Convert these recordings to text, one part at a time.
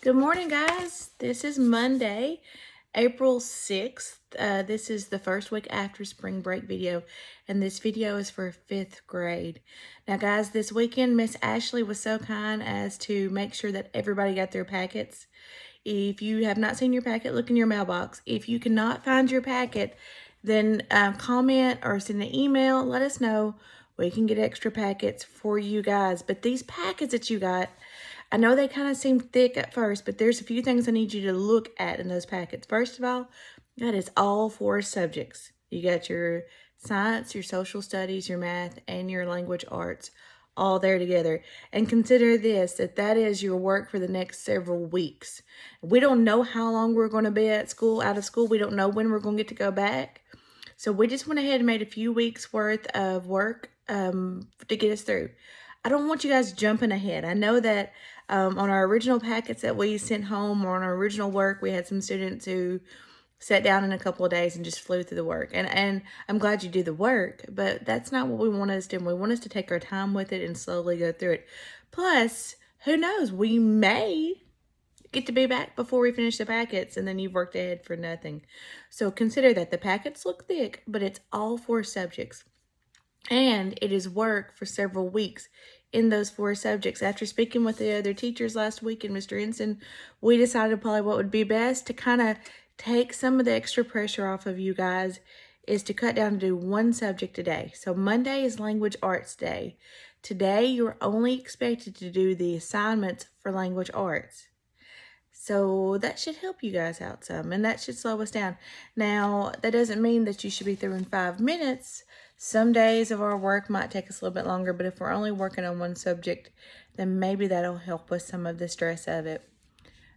Good morning, guys. This is Monday, April 6th. This is the first week after spring break video, and this video is for 5th grade. Now, guys, this weekend, Miss Ashley was so kind as to make sure that everybody got their packets. If you have not seen your packet, look in your mailbox. If you cannot find your packet, then comment or send an email. Let us know. We can get extra packets for you guys. But these packets that you got, I know they kind of seem thick at first, but there's a few things I need you to look at in those packets. First of all, that is all 4 subjects. You got your science, your social studies, your math, and your language arts all there together. And consider this, that is your work for the next several weeks. We don't know how long we're going to be at school, out of school. We don't know when we're going to get to go back. So we just went ahead and made a few weeks worth of work to get us through. I don't want you guys jumping ahead. I know that on our original packets that we sent home, or on our original work, we had some students who sat down in a couple of days and just flew through the work. And I'm glad you do the work, but that's not what we want us to do. We want us to take our time with it and slowly go through it. Plus, who knows, we may get to be back before we finish the packets, and then you've worked ahead for nothing. So consider that the packets look thick, but it's all 4 subjects. And it is work for several weeks in those 4 subjects. After speaking with the other teachers last week and Mr. Ensign, we decided probably what would be best to kind of take some of the extra pressure off of you guys is to cut down to do 1 subject a day. So Monday is Language Arts Day. Today, you're only expected to do the assignments for Language Arts. So that should help you guys out some, and that should slow us down. Now, that doesn't mean that you should be through in 5 minutes. Some days of our work might take us a little bit longer, but if we're only working on 1 subject, then maybe that'll help with some of the stress of it.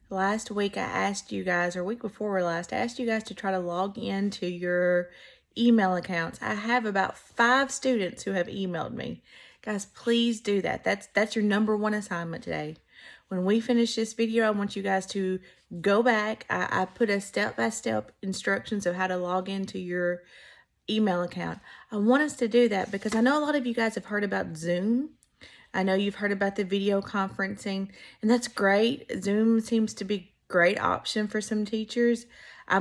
Last week, I asked you guys, or week before last, I asked you guys to try to log into your email accounts. I have about 5 students who have emailed me. Guys, please do that. That's your number 1 assignment today. When we finish this video, I want you guys to go back. I put a step-by-step instructions of how to log into your email account. I want us to do that because I know a lot of you guys have heard about Zoom. I know you've heard about the video conferencing, and that's great. Zoom seems to be a great option for some teachers. I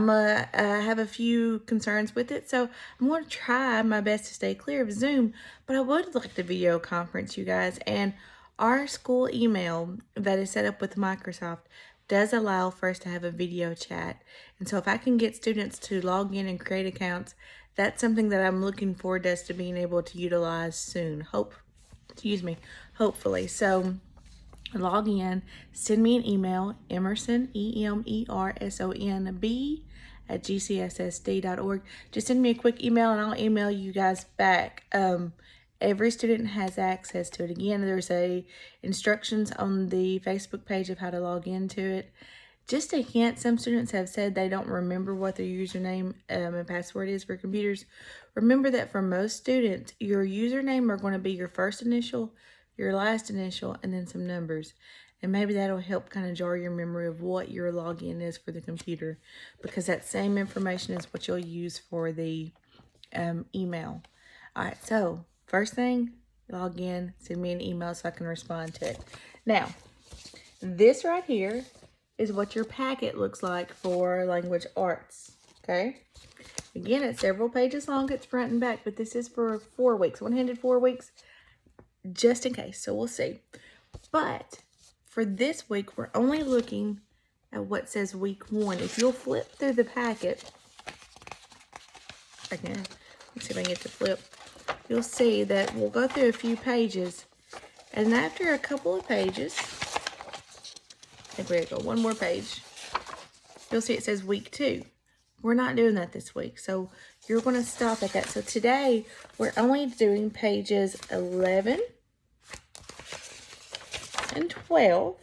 have a few concerns with it, so I'm going to try my best to stay clear of Zoom, but I would like to video conference you guys. And our school email that is set up with Microsoft does allow for us to have a video chat. And so if I can get students to log in and create accounts, that's something that I'm looking forward to us to being able to utilize soon. Hopefully. So log in, send me an email, Emerson, EMERSONB @gcssd.org. Just send me a quick email and I'll email you guys back. Every student has access to it. Again, there's instructions on the Facebook page of how to log into it. Just a hint, some students have said they don't remember what their username and password is for computers. Remember that for most students, your username are going to be your first initial, your last initial, and then some numbers. And maybe that'll help kind of jar your memory of what your login is for the computer, because that same information is what you'll use for the email. All right, so first thing, log in, send me an email so I can respond to it. Now, this right here is what your packet looks like for language arts, okay? Again, it's several pages long, it's front and back, but this is for 4 weeks, 4 weeks, just in case, so we'll see. But for this week, we're only looking at what says week 1. If you'll flip through the packet, let's see if I can get to flip. You'll see that we'll go through a few pages, and after a couple of pages, I think we're going to go 1 more page, you'll see it says week 2. We're not doing that this week, so you're going to stop at that. So today, we're only doing pages 11 and 12.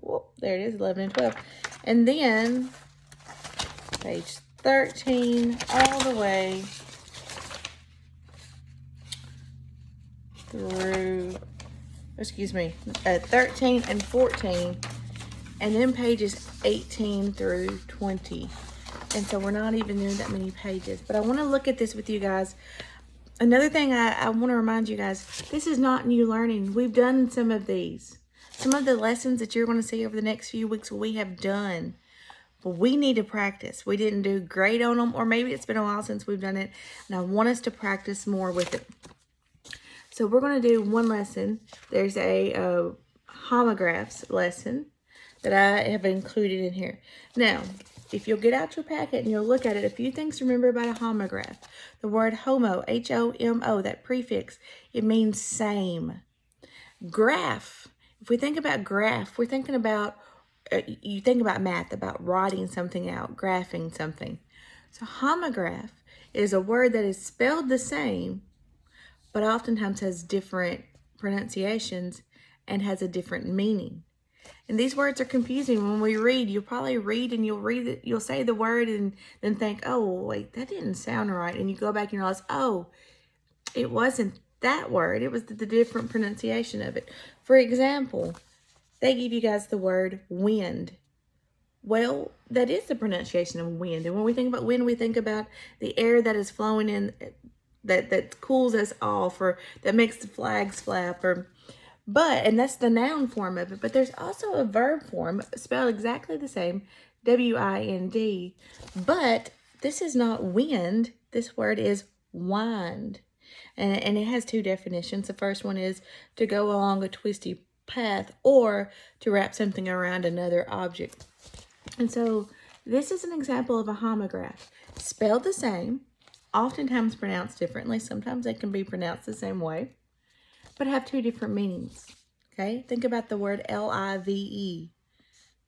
Whoop, there it is, 11 and 12. And then page 13 all the way through, 13 and 14, and then pages 18 through 20. And so we're not even doing that many pages, but I want to look at this with you guys. Another thing I want to remind you guys, this is not new learning. We've done some of these. Some of the lessons that you're going to see over the next few weeks we have done. But we need to practice. We didn't do great on them, or maybe it's been a while since we've done it, and I want us to practice more with it. So we're going to do one lesson. There's a Homographs lesson that I have included in here. Now, if you'll get out your packet and you'll look at it, a few things to remember about a homograph. The word homo, H-O-M-O, that prefix, it means same. Graph, if we think about graph, we're thinking about, you think about math, about writing something out, graphing something. So homograph is a word that is spelled the same, but oftentimes has different pronunciations and has a different meaning. And these words are confusing. When we read, you'll probably read and you'll say the word and then think, oh, wait, that didn't sound right. And you go back and realize, oh, it wasn't that word. It was the different pronunciation of it. For example, they give you guys the word wind. Well, that is the pronunciation of wind. And when we think about wind, we think about the air that is flowing in, that cools us off, or that makes the flags flap, and that's the noun form of it. But there's also a verb form spelled exactly the same, W-I-N-D. But this is not wind. This word is wind. And it has two definitions. The first one is to go along a twisty path, or to wrap something around another object. And so this is an example of a homograph. Spelled the same, oftentimes pronounced differently. Sometimes they can be pronounced the same way, but have two different meanings. Okay, think about the word L-I-V-E,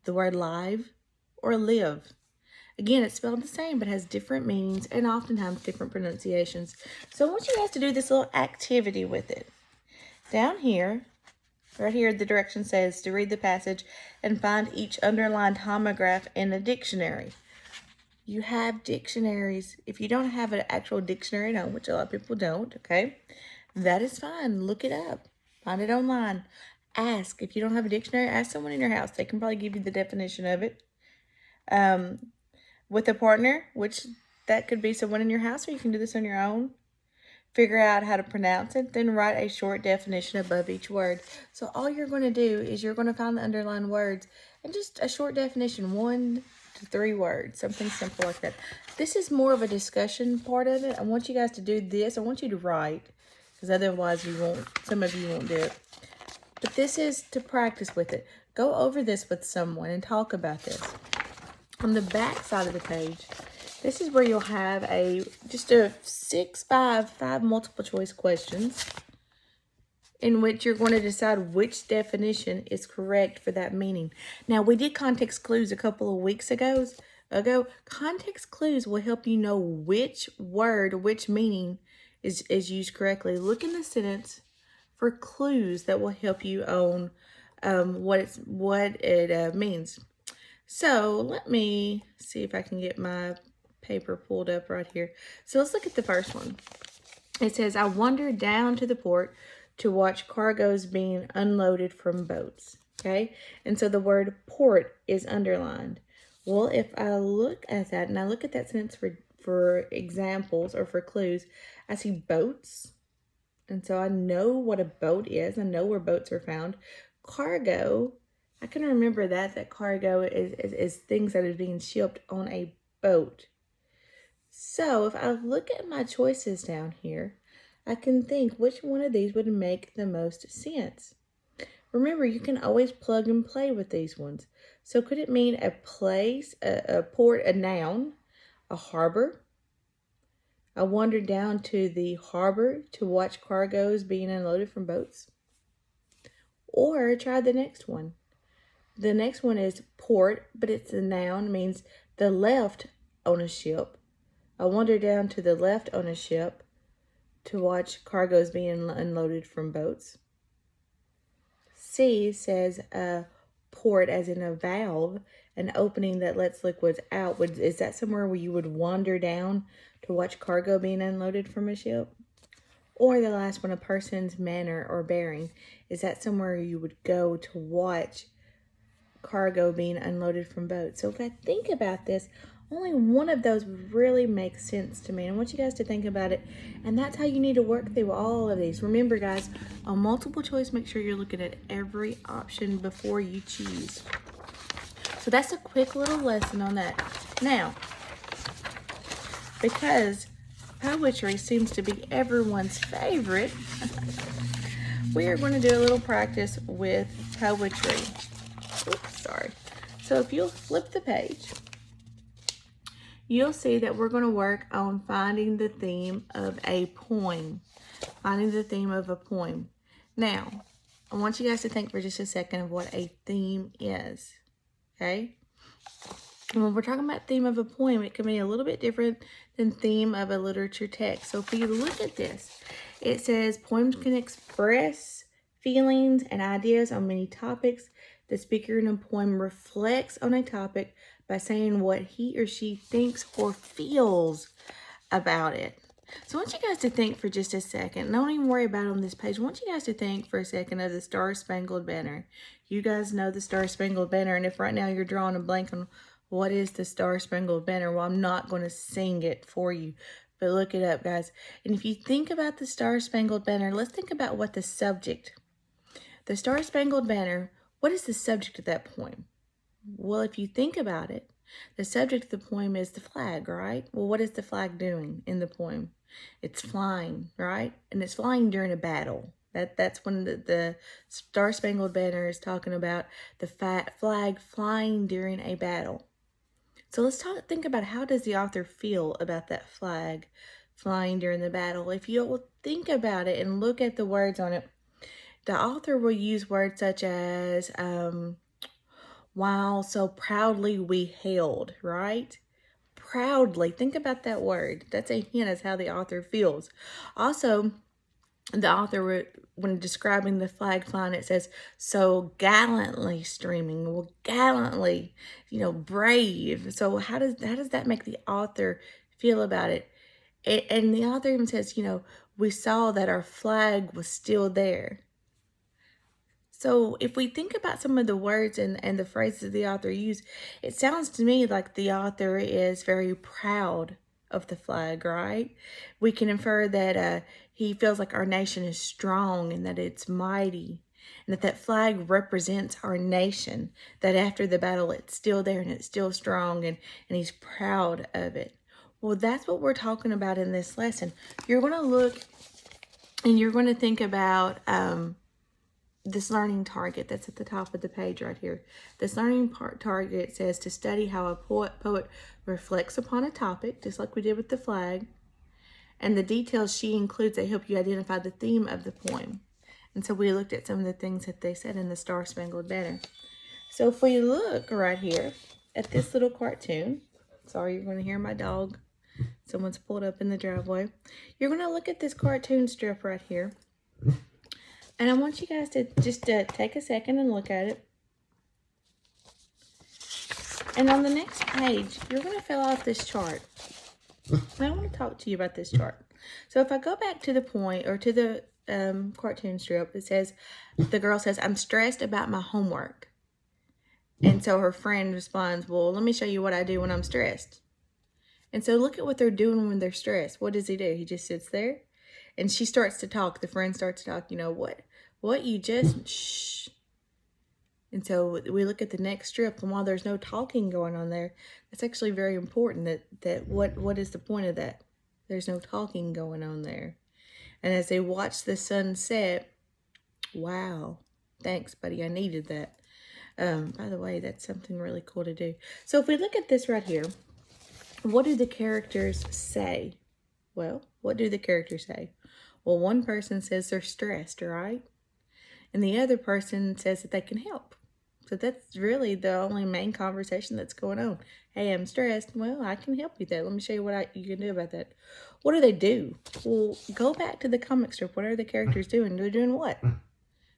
the word live or live. Again, it's spelled the same, but has different meanings and oftentimes different pronunciations. So I want you guys to do this little activity with it. Down here, right here, the direction says to read the passage and find each underlined homograph in a dictionary. You have dictionaries. If you don't have an actual dictionary at home, which a lot of people don't, okay, that is fine. Look it up. Find it online. Ask. If you don't have a dictionary, ask someone in your house. They can probably give you the definition of it. With a partner, which that could be someone in your house, or you can do this on your own. Figure out how to pronounce it, then write a short definition above each word. So all you're going to do is you're going to find the underlined words and just a short definition, 1 to 3 words, something simple like that. This is more of a discussion part of it. I want you guys to do this. I want you to write, because otherwise some of you won't do it. But this is to practice with it. Go over this with someone and talk about this. On the back side of the page, this is where you'll have just a 5 multiple choice questions in which you're going to decide which definition is correct for that meaning. Now, we did context clues a couple of weeks ago. Context clues will help you know which word, which meaning is used correctly. Look in the sentence for clues that will help you on what it means. So let me see if I can get my paper pulled up right here. So let's look at the first one. It says, I wandered down to the port to watch cargoes being unloaded from boats. Okay, and so the word port is underlined. Well, if I look at that and I look at that sentence for examples or for clues, I see boats. And so I know what a boat is. I know where boats are found. Cargo, I can remember that cargo is things that are being shipped on a boat. So if I look at my choices down here, I can think which one of these would make the most sense. Remember, you can always plug and play with these ones. So could it mean a place, a port, a noun, a harbor? I wandered down to the harbor to watch cargoes being unloaded from boats. Or try the next one. The next one is port, but it's a noun, means the left on a ship. I wandered down to the left on a ship to watch cargoes being unloaded from boats. C says port as in a valve, an opening that lets liquids out. Is that somewhere where you would wander down to watch cargo being unloaded from a ship? Or the last one, a person's manner or bearing. Is that somewhere you would go to watch cargo being unloaded from boats? So if I think about this, Only one of those really makes sense to me. And I want you guys to think about it. And that's how you need to work through all of these. Remember, guys, on multiple choice, make sure you're looking at every option before you choose. So that's a quick little lesson on that. Now, because poetry seems to be everyone's favorite, we are going to do a little practice with poetry. Oops, sorry. So if you'll flip the page, you'll see that we're going to work on finding the theme of a poem. Finding the theme of a poem. Now, I want you guys to think for just a second of what a theme is. Okay? And when we're talking about theme of a poem, it can be a little bit different than theme of a literature text. So if you look at this, it says poems can express feelings and ideas on many topics. The speaker in a poem reflects on a topic by saying what he or she thinks or feels about it. So I want you guys to think for just a second. Don't even worry about it on this page. I want you guys to think for a second of the Star-Spangled Banner. You guys know the Star-Spangled Banner, and if right now you're drawing a blank on what is the Star-Spangled Banner, well, I'm not going to sing it for you, but look it up, guys. And if you think about the Star-Spangled Banner, let's think about what the Star-Spangled Banner, what is the subject of that poem? Well, if you think about it, the subject of the poem is the flag, right? Well, what is the flag doing in the poem? It's flying, right? And it's flying during a battle. That's when the Star-Spangled Banner is talking about the flag flying during a battle. So let's think about how does the author feel about that flag flying during the battle. If you'll think about it and look at the words on it, the author will use words such as, while so proudly we hailed, right? Proudly. Think about that word. That's a hint as how the author feels. Also, the author, when describing the flag flying, it says, so gallantly streaming. Well, gallantly, brave. So how does that make the author feel about it? And the author even says, we saw that our flag was still there. So if we think about some of the words and the phrases the author used, it sounds to me like the author is very proud of the flag, right? We can infer that he feels like our nation is strong and that it's mighty, and that flag represents our nation, that after the battle it's still there and it's still strong, and he's proud of it. Well, that's what we're talking about in this lesson. You're going to look and you're going to think about this learning target that's at the top of the page right here. This learning target says to study how a poet reflects upon a topic, just like we did with the flag, and the details she includes that help you identify the theme of the poem. And so we looked at some of the things that they said in the Star-Spangled Banner. So if we look right here at this little cartoon, sorry, you're going to hear my dog. Someone's pulled up in the driveway. You're going to look at this cartoon strip right here. And I want you guys to just take a second and look at it. And on the next page, you're going to fill out this chart. I want to talk to you about this chart. So if I go back to the point, or to the cartoon strip, it says, the girl says, I'm stressed about my homework. And so her friend responds, well, let me show you what I do when I'm stressed. And so look at what they're doing when they're stressed. What does he do? He just sits there. And she starts to talk. The friend starts to talk. What you just, shh. And so we look at the next strip, and while there's no talking going on there, that's actually very important. That what is the point of that? There's no talking going on there. And as they watch the sun set, wow, thanks, buddy, I needed that. By the way, that's something really cool to do. So if we look at this right here, what do the characters say? Well, what do the characters say? Well, one person says they're stressed, right? And the other person says that they can help. So that's really the only main conversation that's going on. Hey, I'm stressed. Well, I can help you with that. Let me show you what you can do about that. What do they do? Well, go back to the comic strip. What are the characters doing? They're doing what?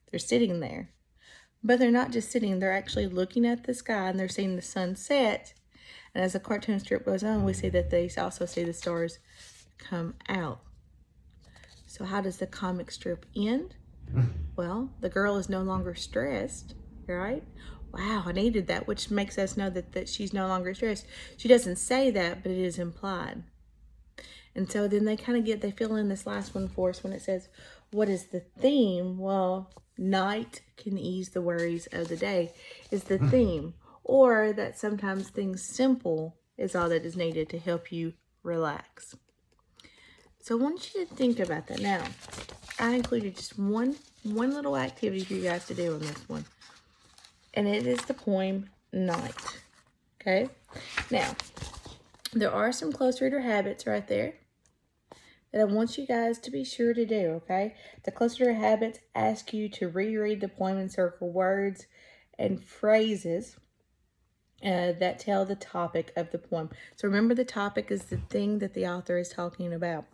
They're sitting there. But they're not just sitting. They're actually looking at the sky, and they're seeing the sun set. And as the cartoon strip goes on, we see that they also see the stars come out. So how does the comic strip end? Well, the girl is no longer stressed, right? wow, I needed that, which makes us know that she's no longer stressed. She doesn't say that, but it is implied. And so then they fill in this last one for us when it says, what is the theme? Well, night can ease the worries of the day is the theme. Or that sometimes things simple is all that is needed to help you relax. So I want you to think about that. Now, I included just one little activity for you guys to do on this one. And it is the poem Night. Okay? Now, there are some close reader habits right there that I want you guys to be sure to do, okay? The close reader habits ask you to reread the poem and circle words and phrases that tell the topic of the poem. So remember, the topic is the thing that the author is talking about.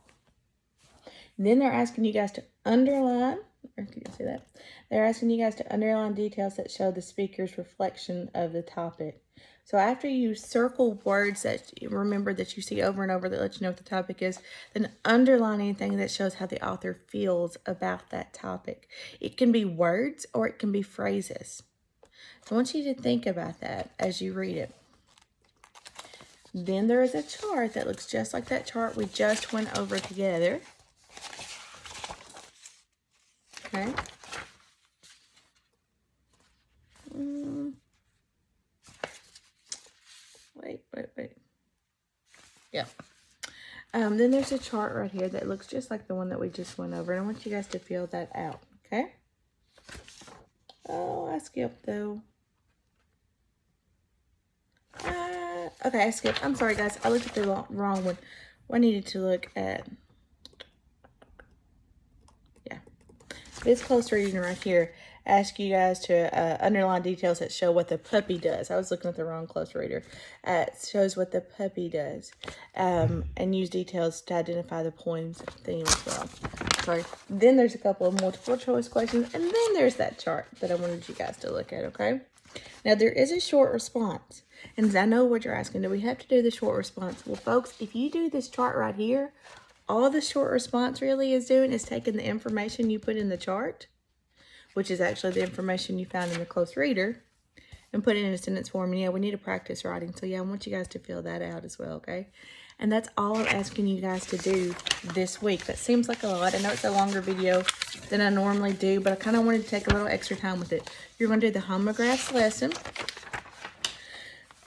Then they're asking you guys to underline, or can you see that? They're asking you guys to underline details that show the speaker's reflection of the topic. So after you circle words that you remember that you see over and over that let you know what the topic is, then underline anything that shows how the author feels about that topic. It can be words or it can be phrases. So I want you to think about that as you read it. Then there is a chart that looks just like that chart we just went over together. Okay. Wait. Yeah. Then there's a chart right here that looks just like the one that we just went over. And I want you guys to fill that out. Okay. Oh, I skipped though. Okay, I skipped. I'm sorry, guys. I looked at the wrong one. I needed to look at... Yeah. This close reading right here asks you guys to underline details that show what the puppy does. I was looking at the wrong close reader. It shows what the puppy does. And use details to identify the poem's theme as well. Sorry. Then there's a couple of multiple choice questions. And then there's that chart that I wanted you guys to look at, okay? Now, there is a short response. And I know what you're asking. Do we have to do the short response? Well, folks, if you do this chart right here, all the short response really is doing is taking the information you put in the chart, which is actually the information you found in the close reader, and put it in a sentence form. And yeah, we need to practice writing. So yeah, I want you guys to fill that out as well, okay? And that's all I'm asking you guys to do this week. That seems like a lot. I know it's a longer video than I normally do, but I kind of wanted to take a little extra time with it. You're going to do the Homographs lesson.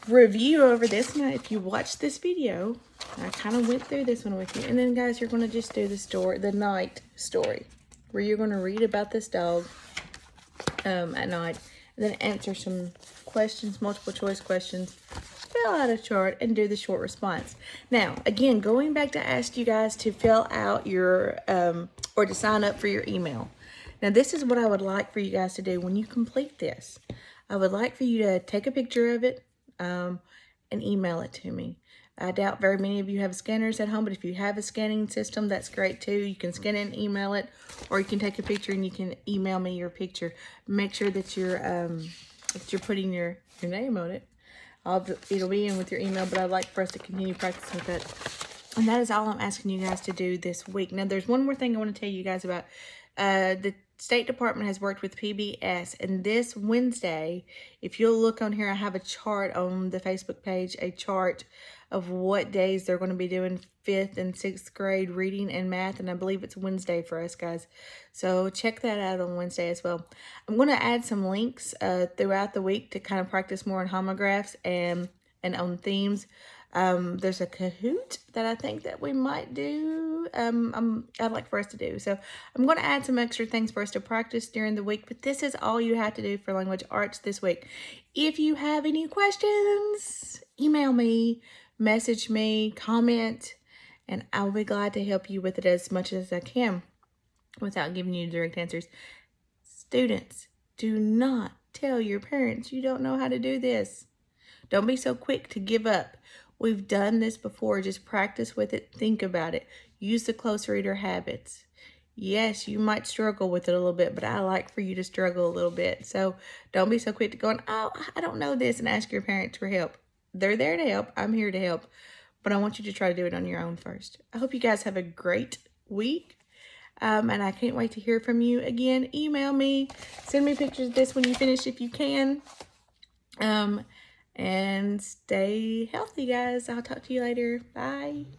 Review over this. Now, if you watch this video, I kind of went through this one with you. And then, guys, you're going to just do the story, the night story, where you're going to read about this dog at night. And then answer some questions, multiple choice questions. Fill out a chart and do the short response. Now, again, going back to ask you guys to fill out your, or to sign up for your email. Now, this is what I would like for you guys to do when you complete this. I would like for you to take a picture of it and email it to me. I doubt very many of you have scanners at home, but if you have a scanning system, that's great too. You can scan it and email it, or you can take a picture and you can email me your picture. Make sure that you're putting your name on it. It'll be in with your email, but I'd like for us to continue practicing with that. And that is all I'm asking you guys to do this week. Now, there's one more thing I want to tell you guys about. The State Department has worked with PBS, and this Wednesday, if you'll look on here, I have a chart on the Facebook page, a chart of what days they're going to be doing 5th and 6th grade reading and math, and I believe it's Wednesday for us, guys. So check that out on Wednesday as well. I'm going to add some links throughout the week to kind of practice more on homographs and on themes. There's a Kahoot that I think that we might do. I'd like for us to do. So I'm going to add some extra things for us to practice during the week, but this is all you have to do for language arts this week. If you have any questions, email me, message me, comment, and I'll be glad to help you with it as much as I can without giving you direct answers. Students, do not tell your parents you don't know how to do this. Don't be so quick to give up. We've done this before. Just practice with it. Think about it. Use the close reader habits. Yes, you might struggle with it a little bit, but I like for you to struggle a little bit. So don't be so quick to go, oh, I don't know this, and ask your parents for help. They're there to help. I'm here to help. But I want you to try to do it on your own first. I hope you guys have a great week. And I can't wait to hear from you again. Email me. Send me pictures of this when you finish if you can. And stay healthy, guys. I'll talk to you later. Bye.